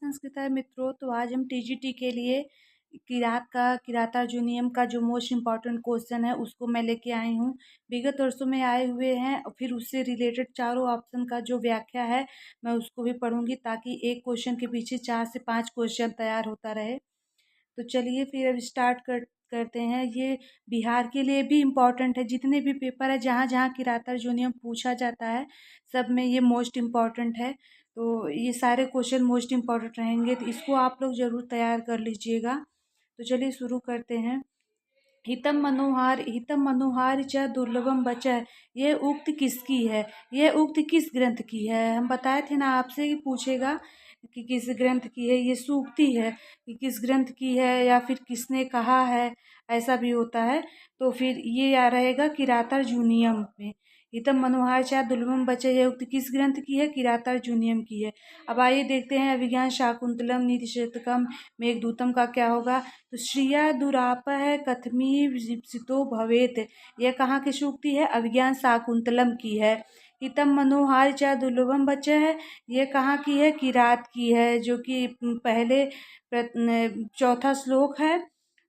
संस्कृत मित्रों, तो आज हम टीजीटी के लिए किरातार्जुनीयम का जो मोस्ट इम्पॉर्टेंट क्वेश्चन है उसको मैं लेके आई हूँ। विगत वर्षों में आए हुए हैं और फिर उससे रिलेटेड चारों ऑप्शन का जो व्याख्या है मैं उसको भी पढ़ूंगी, ताकि एक क्वेश्चन के पीछे 4 से 5 क्वेश्चन तैयार होता रहे। तो चलिए फिर अब स्टार्ट करते हैं। ये बिहार के लिए भी इम्पॉर्टेंट है। जितने भी पेपर है जहाँ जहाँ किरातार्जुनीयम पूछा जाता है सब में ये मोस्ट इम्पॉर्टेंट है। तो ये सारे क्वेश्चन मोस्ट इम्पॉर्टेंट रहेंगे, तो इसको आप लोग ज़रूर तैयार कर लीजिएगा। तो चलिए शुरू करते हैं। हितम मनोहार च दुर्लभम बचः, ये उक्त किसकी है? ये उक्त किस ग्रंथ की है? हम बताए थे ना आपसे कि पूछेगा कि किस ग्रंथ की है। ये सूक्ति है कि किस ग्रंथ की है या फिर किसने कहा है, ऐसा भी होता है। तो फिर ये या रहेगा किरातार्जुनीयम में। हितम मनोहार च दुर्लभम बचः, ये उक्त किस ग्रंथ की है? किरातार्जुनीयम की है। अब आइए देखते हैं अभिज्ञान शाकुंतलम नीति शतकम मेघदूतम का क्या होगा। तो श्रिया दुरापः कथमी विजिप्सितो भवेत, यह कहाँ की सूक्ति है? अभिज्ञान शाकुंतलम की है। हितम मनोहार च दुर्लभम बचः है, ये कहाँ की है? किरात की है, जो कि पहले चौथा श्लोक है।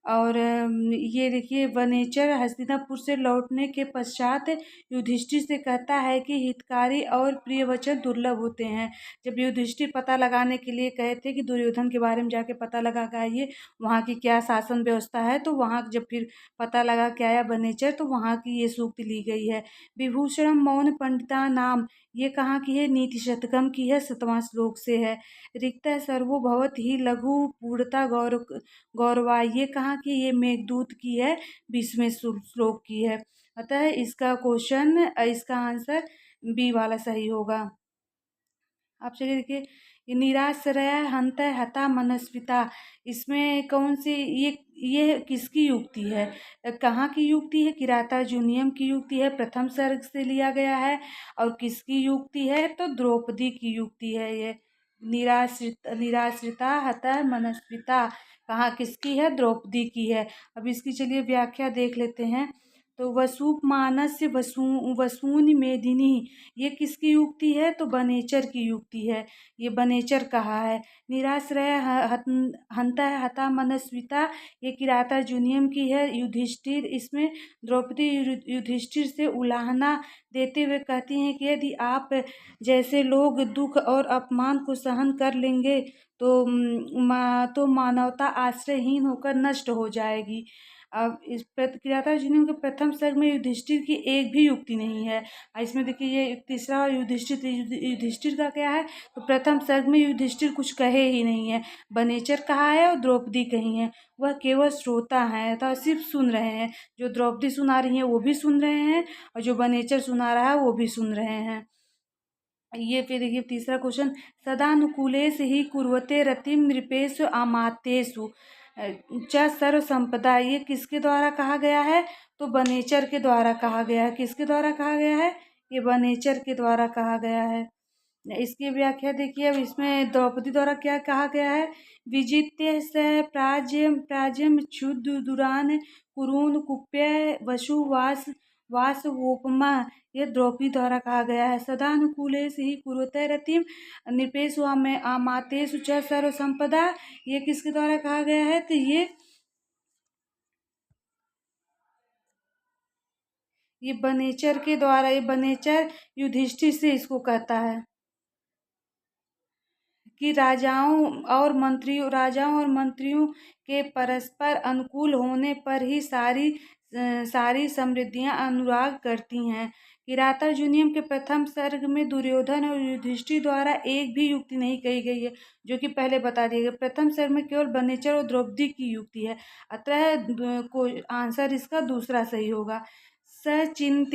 और ये देखिए, वनेचर हस्तिनापुर से लौटने के पश्चात युधिष्ठिर से कहता है कि हितकारी और प्रिय वचन दुर्लभ होते हैं। जब युधिष्ठिर पता लगाने के लिए कहे थे कि दुर्योधन के बारे में जाके पता लगा के आइए वहाँ की क्या शासन व्यवस्था है, तो वहाँ जब फिर पता लगा के आया वनेचर, तो वहाँ की ये सूक्ति ली गई है। विभूषणम मौन पंडिता नाम, ये कहाँ की है? नीति शतकम की है, 7वां श्लोक से है। रिक्तः सर्वो भवत ही लघु पूर्णता गौरवा, ये कहाँ की? ये मेघदूत की है, 20वें श्लोक की है। अतः इसका क्वेश्चन, इसका आंसर बी वाला सही होगा। आप चलिए देखिए, ये निराश्रय हंत हता मनस्विता, इसमें कौन सी ये किसकी युक्ति है? कहाँ की युक्ति है? किरातार्जुनीयम की युक्ति है, प्रथम सर्ग से लिया गया है। और किसकी युक्ति है? तो द्रौपदी की युक्ति है ये। निराश्रिता हता मनस्विता कहाँ किसकी है? द्रौपदी की है। अब इसकी चलिए व्याख्या देख लेते हैं। तो वसुमानस्य वसूनि मेदिनी, ये किसकी युक्ति है? तो बनेचर की युक्ति है, ये बनेचर कहा है। निराश्रय हंता हता मनस्विता, ये किरातार्जुनीयम की है। युधिष्ठिर, इसमें द्रौपदी युधिष्ठिर से उलाहना देते हुए कहती हैं कि यदि आप जैसे लोग दुख और अपमान को सहन कर लेंगे तो मानवता आश्रयहीन होकर नष्ट हो जाएगी। अब इस किरातार्जुनीयम के प्रथम सर्ग में युधिष्ठिर की एक भी युक्ति नहीं है। इसमें देखिए, ये तीसरा युधिष्ठिर का क्या है? तो प्रथम सर्ग में युधिष्ठिर कुछ कहे ही नहीं है, बनेचर कहा है और द्रौपदी कही है। वह केवल श्रोता है, तो सिर्फ सुन रहे हैं। जो द्रौपदी सुना रही है वो भी सुन रहे हैं, और जो बनेचर सुना रहा है वो भी सुन रहे हैं। ये फिर देखिए तीसरा क्वेश्चन, सदानुकूलेश ही कुर्वते रतिम नृपेशु आमातेषु च सर्व संपदा, ये किसके द्वारा कहा गया है? तो बनेचर के द्वारा कहा गया है। किसके द्वारा कहा गया है? ये बनेचर के द्वारा कहा गया है। इसकी व्याख्या देखिए। अब इसमें द्रौपदी द्वारा क्या कहा गया है? विजित्य स प्राज्यम क्षुद्र दुरान कुरून कुप्य वसुवास वासवोपमा, ये द्रौपदी द्वारा कहा गया है। सदानुकूलेषु हि कुरुते रतिम नृपेषु आमातेषु च सर्व संपदा, ये किसके द्वारा कहा गया है? तो ये बनेचर के द्वारा, ये बनेचर युधिष्ठिर से इसको कहता है कि राजाओं और मंत्रियों के परस्पर अनुकूल होने पर ही सारी समृद्धियां अनुराग करती हैं। किरातार्जुनीयम के प्रथम सर्ग में दुर्योधन और युधिष्ठिर द्वारा एक भी युक्ति नहीं कही गई है, जो कि पहले बता दिया गया। प्रथम सर्ग में केवल बनेचर और द्रौपदी की युक्ति है। अतः आंसर इसका दूसरा सही होगा। सचिंत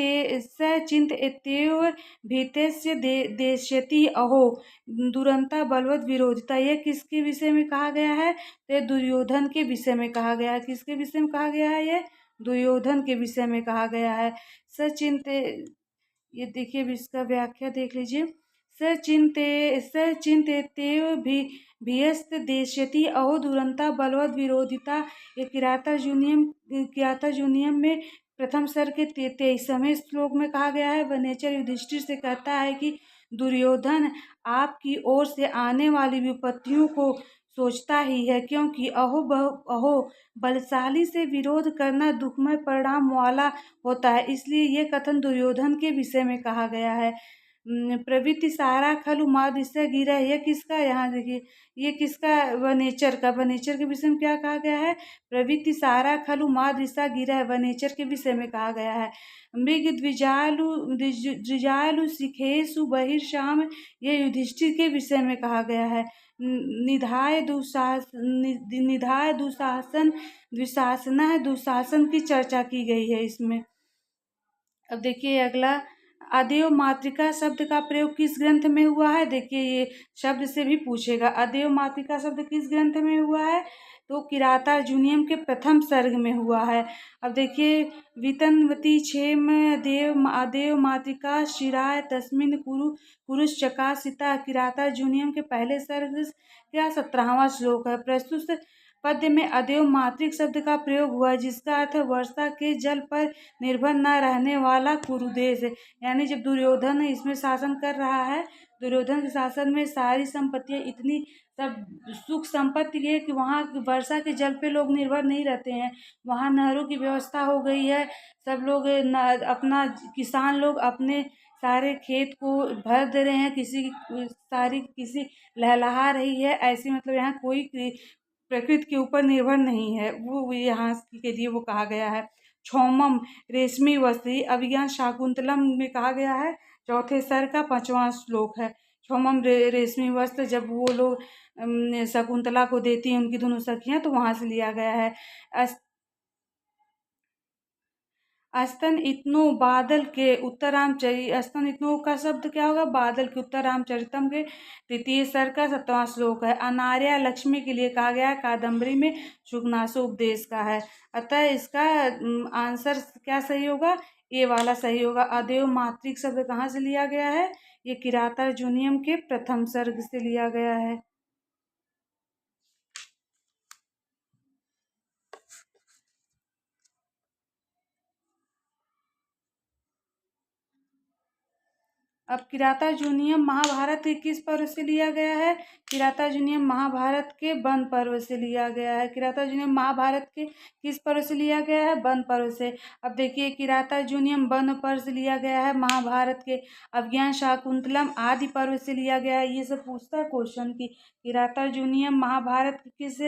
एत्येव भीतस्य देश्यति अहो दुरंता बलवत विरोधिता, ये किसके विषय में कहा गया है? तो दुर्योधन के विषय में कहा गया है। किसके विषय में कहा गया है? ये दुर्योधन के विषय में कहा गया है। सचिंत, ये देखिए अब इसका व्याख्या देख लीजिए। सचिंतेतेव भी भीयस्त देश्यति अहो दुरंता बलवत विरोधिता, ये किरातार्जुनीयम में प्रथम सर्ग के 23वें श्लोक में कहा गया है। वनेचर युधिष्ठिर से कहता है कि दुर्योधन आपकी ओर से आने वाली विपत्तियों को सोचता ही है, क्योंकि अहो बलशाली से विरोध करना दुखमय परिणाम वाला होता है। इसलिए ये कथन दुर्योधन के विषय में कहा गया है। प्रवृत्ति सारा खलु मादृश्य गिरा, ये किसका, यहाँ देखिए ये किसका, वनेचर का। वनेचर के विषय में क्या कहा गया है? प्रवृत्ति सारा खलु मादृश्य गिरा, वनेचर के विषय में कहा गया है। मृग द्विजालु शिखेशु बहिर्श्याम, ये युधिष्ठिर के विषय में कहा गया है। निधाय दुशासन द्विशासन दुशासन की चर्चा की गई है इसमें। अब देखिए अगला, अदेव मातृका शब्द का प्रयोग किस ग्रंथ में हुआ है? देखिए ये शब्द से भी पूछेगा, अदेव मातृका शब्द किस ग्रंथ में हुआ है? तो किरातार्जुनीयम के प्रथम सर्ग में हुआ है। अब देखिए, वितनवती क्षेम अदेव मातृका शिराय तस्मिन कुरुश्चकासिता, किरातार्जुनीयम के पहले सर्ग का 17वां श्लोक है। प्रस्तुत पद्य में अदेव मातृक शब्द का प्रयोग हुआ है, जिसका अर्थ वर्षा के जल पर निर्भर न रहने वाला कुरुदेश है। यानी जब दुर्योधन इसमें शासन कर रहा है, दुर्योधन के शासन में सारी संपत्तियां इतनी सब सुख संपत्ति है कि वहाँ वर्षा के जल पे लोग निर्भर नहीं रहते हैं। वहाँ नहरों की व्यवस्था हो गई है। सब लोग अपना किसान लोग अपने सारे खेत को भर दे रहे हैं, किसी लहलहा रही है ऐसी, मतलब यहाँ कोई प्रकृति के ऊपर निर्भर नहीं है। वो यहाँ के लिए वो कहा गया है। क्षौमम रेशमी वस्त्री, अभिज्ञान शाकुंतलम में कहा गया है, चौथे सर का 5वां श्लोक है। क्षौमम रेशमी वस्त्र जब वो लोग शकुंतला को देती हैं, उनकी दोनों सखियां, तो वहां से लिया गया है। अस्तन इतनो बादल के अस्तन इतनो का शब्द क्या होगा? बादल के उत्तर रामचरितम के तृतीय सर का 7वां श्लोक है। अनार्या लक्ष्मी के लिए कहा गया है, कादम्बरी में शुकनासो उपदेश का है। अतः इसका आंसर क्या सही होगा? ए वाला सही होगा। अदेव मातृक शब्द कहाँ से लिया गया है? ये किरातार्जुनीयम के प्रथम सर्ग से लिया गया है। अब किरातार्जुनीयम महाभारत के किस पर्व से लिया गया है? किरातार्जुनीयम महाभारत के वन पर्व से लिया गया है। किरातार्जुनीयम महाभारत के किस पर्व से लिया गया है? वन पर्व से। अब देखिए, किरातार्जुनीयम वन पर्व से लिया गया है। महाभारत के अभिज्ञान शाकुंतलम आदि पर्व से लिया गया है। ये सब पूछता है क्वेश्चन की किरातार्जुनीयम महाभारत के किस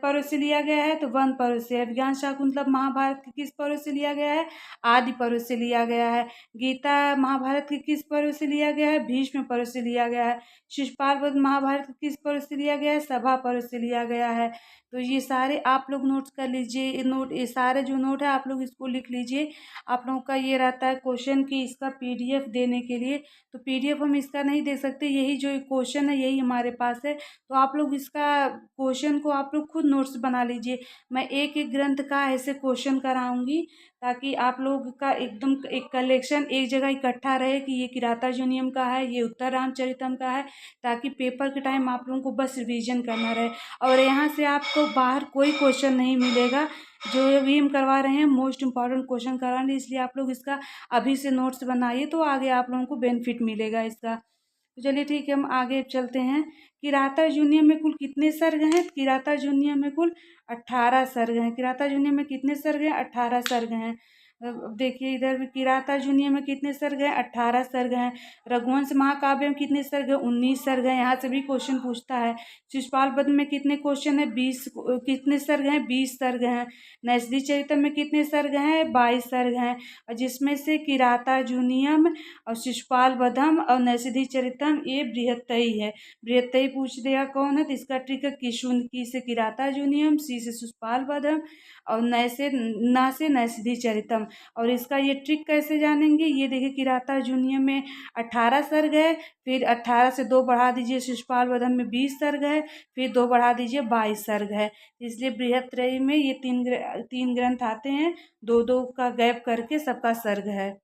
पर्व से लिया गया है? तो वन पर्व से। अभिज्ञान शाकुंतलम महाभारत के किस पर्व से लिया गया है? आदि पर्व से लिया गया है। गीता महाभारत के किस पर्व से लिया गया है? भीष्म पर्व से लिया गया है। शिशुपाल वध महाभारत के किस पर्व से लिया गया है? सभा पर्व से लिया गया है। तो ये सारे आप लोग नोट्स कर लीजिए। ये सारे जो नोट है आप लोग इसको लिख लीजिए। आप लोगों का ये रहता है क्वेश्चन की इसका पीडीएफ देने के लिए। तो पीडीएफ हम इसका नहीं दे सकते, यही जो क्वेश्चन है यही हमारे पास है। तो आप लोग इसका क्वेश्चन को आप लोग खुद नोट्स बना लीजिए। मैं एक एक ग्रंथ का ऐसे क्वेश्चन कराऊंगी, ताकि आप लोग का एकदम एक कलेक्शन एक जगह इकट्ठा रहे कि ये किरातार्जुनीयम का है, ये उत्तर रामचरितम का है, ताकि पेपर के टाइम आप लोगों को बस रिवीजन करना रहे। और यहाँ से आपको बाहर कोई क्वेश्चन नहीं मिलेगा। जो भी हम करवा रहे हैं मोस्ट इम्पॉर्टेंट क्वेश्चन करा रहे हैं, इसलिए आप लोग इसका अभी से नोट्स बनाइए, तो आगे आप लोगों को बेनिफिट मिलेगा इसका। तो चलिए ठीक है, हम आगे चलते हैं। किरातार्जुनीयम में कुल कितने सर्ग हैं? किरातार्जुनीयम में कुल 18 सर्ग हैं। किरातार्जुनीयम में कितने सर्ग हैं? 18 सर्ग हैं। अब देखिए इधर भी किरातार्जुनीयम में कितने सर्ग हैं? 18 सर्ग हैं। रघुवंश महाकाव्य में कितने सर्ग हैं? 19 सर्ग हैं। यहाँ से भी क्वेश्चन पूछता है। शिशुपाल वध में कितने क्वेश्चन है? 20 कितने सर्ग हैं? 20 सर्ग हैं। नैषधि चरितम में कितने सर्ग हैं? 22 सर्ग हैं। और जिसमें से किरातार्जुनीयम और शिशुपाल वधम और नैषधि चरितम ये बृहत्तई है। बृहत्तई पूछ दिया कौन है? तो इसका ट्रिक है किशुन की से किरातार्जुनीयम, सी से शिशुपाल वधम और नय से ना से नैषधि चरितम। और इसका ये ट्रिक कैसे जानेंगे? ये देखिए, किरातार्जुनीयम में 18 सर्ग है, फिर 18 से 2 बढ़ा दीजिए, शिशुपाल वधम में 20 सर्ग है, फिर 2 बढ़ा दीजिए 22 सर्ग है। इसलिए बृहत्त्रयी में ये तीन ग्रंथ आते हैं, 2-2 का गैप करके सबका सर्ग है।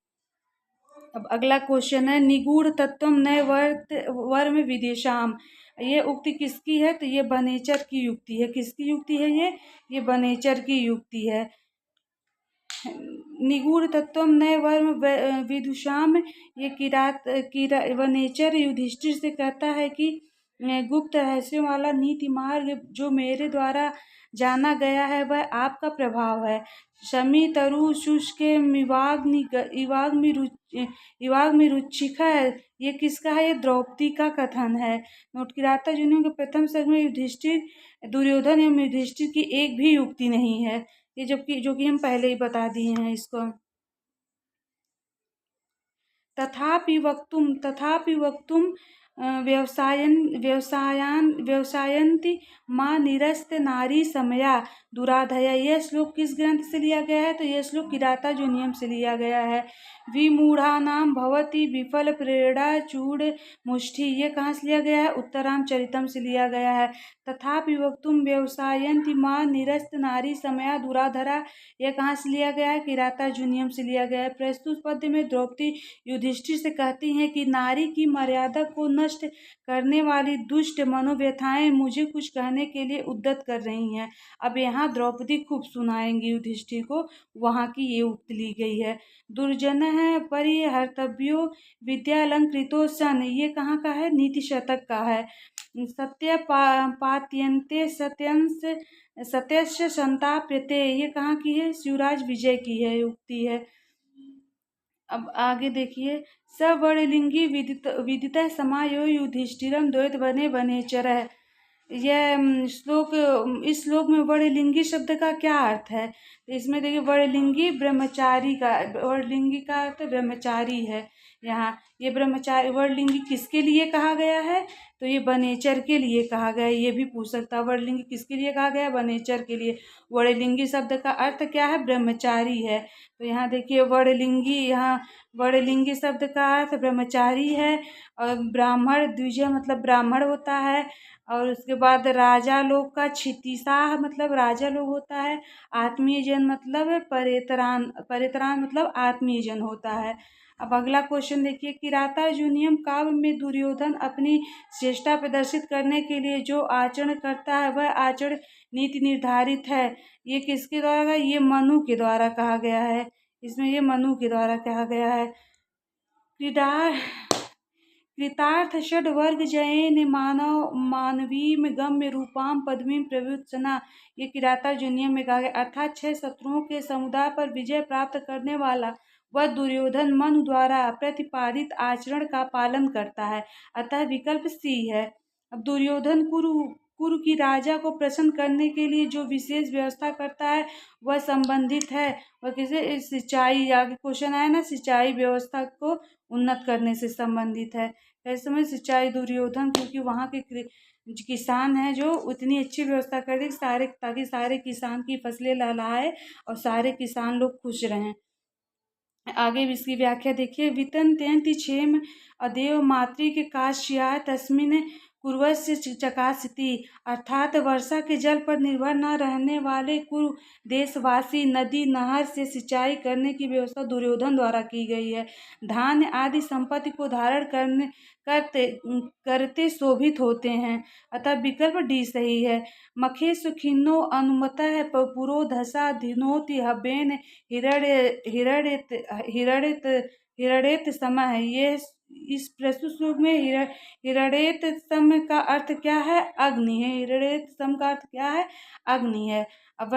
अब अगला क्वेश्चन है, निगूढ़ तत्वम नय वर्म विदेशाम, ये उक्ति किसकी है? तो ये बनेचर की युक्ति है। किसकी युक्ति है ये? ये बनेचर की युक्ति है। निगूढ़ तत्त्वम नय वर्म विदुषाम। ये किरा वनेचर युधिष्ठिर से कहता है कि गुप्त रहस्यों वाला नीति मार्ग जो मेरे द्वारा जाना गया है वह आपका प्रभाव है। शमी तरु शुष्क इवाग्नि रुचिखा है। ये किसका है? ये द्रौपदी का कथन है। नोट किराता जूनियों के प्रथम सर्ग में युधिष्ठिर दुर्योधन एवं युधिष्ठिर की एक भी युक्ति नहीं है, ये जबकि जो कि हम पहले ही बता दिए हैं इसको। तथापि वक्तुम व्यवसायन्ति माँ निरस्त नारी समया दुराधया। यह श्लोक किस ग्रंथ से लिया गया है? तो यह श्लोक किराता जूनियम से लिया गया है। विमूढ़ानां भवति विफल प्रेरणा चूड़ मुष्टि। ये कहाँ से लिया गया है? उत्तरामचरितम से लिया गया है। तथापि वक्तुम व्यवसायन्ति माँ निरस्त नारी समया दुराधरा। यह कहाँ से लिया गया है? किराता जूनियम से लिया गया है। प्रस्तुत पद्य में द्रौपदी युधिष्ठिर से कहती हैं कि नारी की मर्यादा को नष्ट करने वाली दुष्ट मनोव्यथाएं मुझे कुछ कहने के लिए उद्यत कर रही हैं। अब यहाँ द्रौपदी खूब सुनाएंगी युधिष्ठिर को, वहाँ की ये उक्त ली गई है। दुर्जनः परिहर्तव्यो विद्यालंकृतो सन। ये कहाँ का है? नीति शतक का है। पात्यन्ते सत्यस्य संताप्यते। ये कहाँ की है? शिवराज विजय की है उक्ति है। अब आगे देखिए, सवर्णलिंगी विदित समायो युधिष्ठिरम द्वैत बने वनेचरः। यह श्लोक, इस श्लोक में वर्णलिंगी शब्द का क्या अर्थ है? तो इसमें देखिए वर्णलिंगी ब्रह्मचारी का, वर्णलिंगी का अर्थ ब्रह्मचारी है। यहाँ ये ब्रह्मचारी वर्णलिंगी किसके लिए कहा गया है? तो ये वनेचर के लिए कहा गया है। ये भी पूछ सकता है वर्णलिंगी किसके लिए कहा गया है? वनेचर के लिए। वर्णलिंगी शब्द का अर्थ क्या है? ब्रह्मचारी है। तो यहाँ देखिए वर्णलिंगी, यहाँ वर्णलिंगी शब्द का अर्थ ब्रह्मचारी है। और ब्राह्मण द्विजय मतलब ब्राह्मण होता है। और उसके बाद राजा लोग का क्षितिशाह मतलब राजा लोग होता है। आत्मीय जन मतलब परेतरान, परेतरान मतलब आत्मीय जन होता है। अब अगला क्वेश्चन देखिए, किराता जूनियम काव्य में दुर्योधन अपनी चेष्टा प्रदर्शित करने के लिए जो आचरण करता है वह आचरण नीति निर्धारित है। ये किसके द्वारा? ये मनु के द्वारा कहा गया है। इसमें ये मनु के द्वारा कहा गया है। कृतार्थ षड वर्ग जयन मानव मानवीम गम्य रूपाम पद्मीम प्रवृत्सना। ये किराता जूनियम में कहा गया। अर्थात 6 शत्रुओं के समुदाय पर विजय प्राप्त करने वाला वह दुर्योधन मनु द्वारा प्रतिपादित आचरण का पालन करता है, अतः विकल्प सी है। अब दुर्योधन कुरु की राजा को प्रसन्न करने के लिए जो विशेष व्यवस्था करता है वह संबंधित है, वह किसे? सिंचाई, आगे क्वेश्चन आया ना, सिंचाई व्यवस्था को उन्नत करने से संबंधित है। ऐसे में सिंचाई दुर्योधन, क्योंकि वहाँ के किसान हैं जो उतनी अच्छी व्यवस्था कर दी सारे, ताकि सारे किसान की फसलें लहलहाए और सारे किसान लोग खुश रहें। आगे भी इसकी व्याख्या देखिए, वितन त्यंति क्षेम अदेव मातृ के काश्या तस्मिन कुरुवस्य चकासिति। अर्थात वर्षा के जल पर निर्भर न रहने वाले कुरु देशवासी नदी नहर से सिंचाई करने की व्यवस्था दुर्योधन द्वारा की गई है। धान्य आदि संपत्ति को धारण करते शोभित होते हैं, अतः विकल्प डी सही है। मखे सुखिन्नो अनुमत है पुरोधसा धिनोति हबेन हिरण्यत समय है। ये इस प्रस्तुत श्लोक में हिरण्यत सम का अर्थ क्या है? अग्नि है। हिरण्यत सम का अर्थ क्या है? अग्नि है। अब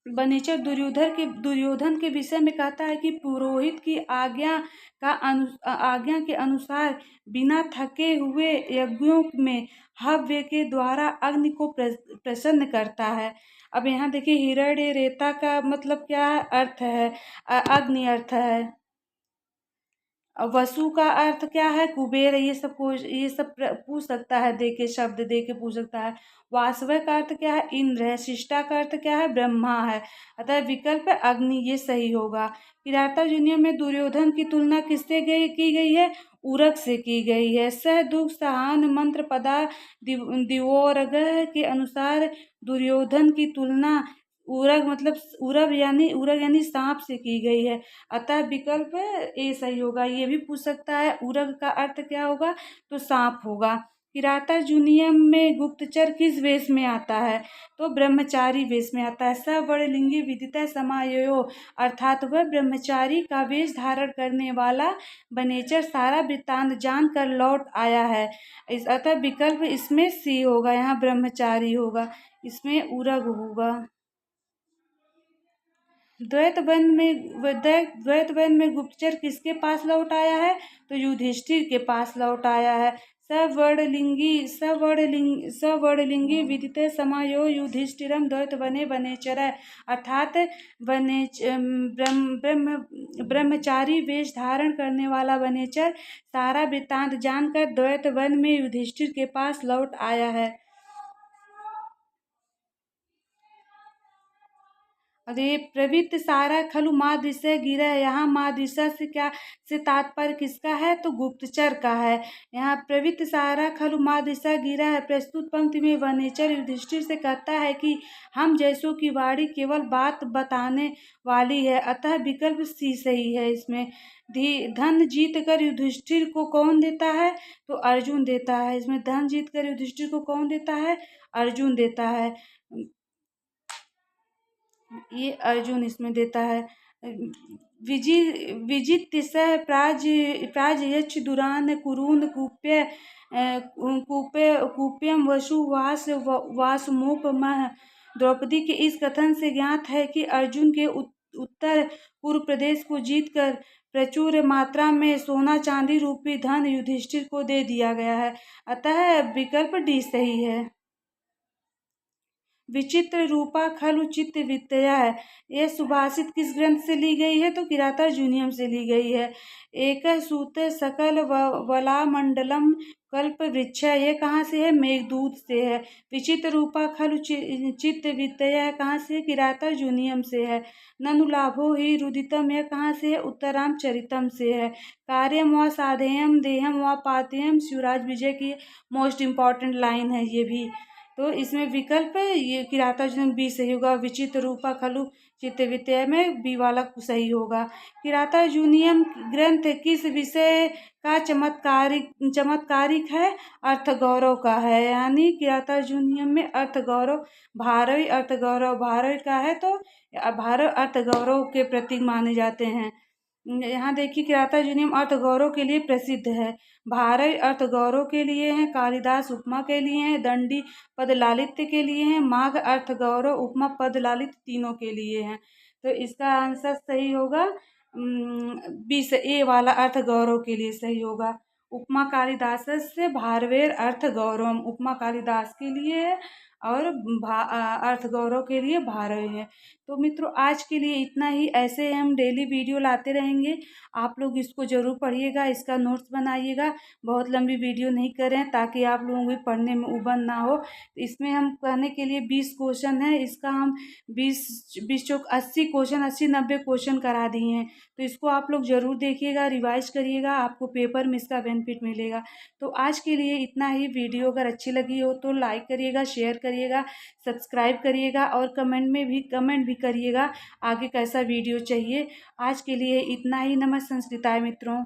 वनेचर दुर्योधन के विषय में कहता है कि पुरोहित की आज्ञा के अनुसार बिना थके हुए यज्ञों में हव्य के द्वारा अग्नि को प्रसन्न करता है। अब यहाँ देखिए हिरण्य रेता का मतलब क्या अर्थ है? अग्नि अर्थ है। वसु का अर्थ क्या है? कुबेर। ये सब पूछ सकता है, दे के शब्द दे के पूछ सकता है। वासव का अर्थ क्या है? इंद्र है। शिष्टा का अर्थ क्या है? ब्रह्मा है। अतः विकल्प अग्नि ये सही होगा। किराता जूनियम में दुर्योधन की तुलना किससे की गई है? उरग से की गई है। सह दुख सहान मंत्र पदा दिवोरग के अनुसार दुर्योधन की तुलना उरग यानी सांप से की गई है, अतः विकल्प ए सही होगा। ये भी पूछ सकता है उरग का अर्थ क्या होगा? तो सांप होगा। किरातार्जुनीयम में गुप्तचर किस वेश में आता है? तो ब्रह्मचारी वेश में आता है। सवर्णलिंगी विदिता समायो, अर्थात वह ब्रह्मचारी का वेश धारण करने वाला बनेचर सारा वृत्तांत जान कर लौट आया है। इस अतः विकल्प इसमें सी होगा, यहाँ ब्रह्मचारी होगा, इसमें उरग होगा। द्वैत वन में गुप्तचर किसके पास लौट आया है? तो युधिष्ठिर के पास लौट आया है। सवर्णलिंगी विदित समायो युधिष्ठिरम द्वैत वने वनेचर, अर्थात ब्रह्मचारी वेश धारण करने वाला वनेचर सारा वृत्तांत जानकर द्वैत वन में युधिष्ठिर के पास लौट आया है। अरे प्रवृत्त सारा खलु मादृश्य गिरह, यहाँ मादृश्य से क्या से तात्पर्य किसका है? तो गुप्तचर का है। यहाँ प्रवृत्त सारा खलु मादृश्य गिरह है। प्रस्तुत पंक्ति में वनेचर युधिष्ठिर से कहता है कि हम जैसों की वाणी केवल बात बताने वाली है, अतः विकल्प सी सही है। इसमें धन जीत कर युधिष्ठिर को कौन देता है? तो अर्जुन देता है। इसमें धन जीत कर युधिष्ठिर को कौन देता है? अर्जुन देता है। ये अर्जुन इसमें देता है। विजित सह प्राज दुरान कुरुंद कुप्यम वसु वासमोपमः। द्रौपदी के इस कथन से ज्ञात है कि अर्जुन के उत्तर पूर्व प्रदेश को जीतकर प्रचुर मात्रा में सोना चांदी रूपी धन युधिष्ठिर को दे दिया गया है, अतः विकल्प डी सही है। विचित्र रूपा खलु चित्त वित्तया है। यह सुभाषित किस ग्रंथ से ली गई है? तो किरातार्जुनीयम से ली गई है। एक सूत सकल वलामंडलम कल्प वृक्ष, ये कहाँ से है? मेघदूत से है। विचित्र रूपा खलु चित्त वित्तया कहाँ से है? किरातार्जुनीयम से है। ननु लाभो ही रुदितम, यह कहाँ से है? उत्तरामचरितम से है। कार्यम व साधेयम देहम व पातेयम, शिवराज विजय की मोस्ट इम्पॉर्टेंट लाइन है ये भी। तो इसमें विकल्प ये किरातार्जुनीयम बी सही होगा। विचित्र रूपा खलु चित्त वित्तया में बी वाला सही होगा। किरातार्जुनीयम ग्रंथ किस विषय का चमत्कारिक है? अर्थ गौरव का है। यानी किरातार्जुनीयम में अर्थ गौरव भारवी अर्थ गौरव भारवी का है, तो भारव अर्थ गौरव के प्रतीक माने जाते हैं। यहाँ देखिए किरातार्जुनीयम अर्थ गौरव के लिए प्रसिद्ध है, भारवी अर्थ गौरव के लिए है, कालिदास उपमा के लिए है, दंडी पद लालित्य के लिए है, माघ अर्थ गौरव उपमा पद लालित्य तीनों के लिए हैं। तो इसका आंसर सही होगा बी से ए वाला अर्थ गौरव के लिए सही होगा। उपमा कालिदास से भारवेर अर्थ गौरव, उपमा कालिदास के लिए है और अर्थ गौरव के लिए भारवी है। तो मित्रों आज के लिए इतना ही। ऐसे हम डेली वीडियो लाते रहेंगे, आप लोग इसको ज़रूर पढ़िएगा, इसका नोट्स बनाइएगा। बहुत लंबी वीडियो नहीं करें ताकि आप लोगों को पढ़ने में उबन ना हो। इसमें हम कहने के लिए 20 क्वेश्चन है, इसका हम 20 चौक 80 क्वेश्चन 80-90 क्वेश्चन करा दिए हैं। तो इसको आप लोग ज़रूर देखिएगा, रिवाइज करिएगा, आपको पेपर में इसका बेनिफिट मिलेगा। तो आज के लिए इतना ही। वीडियो अगर अच्छी लगी हो तो लाइक करिएगा, शेयर करिएगा, सब्सक्राइब करिएगा और कमेंट भी करिएगा आगे कैसा वीडियो चाहिए। आज के लिए इतना ही। नमः संस्कृताय मित्रों।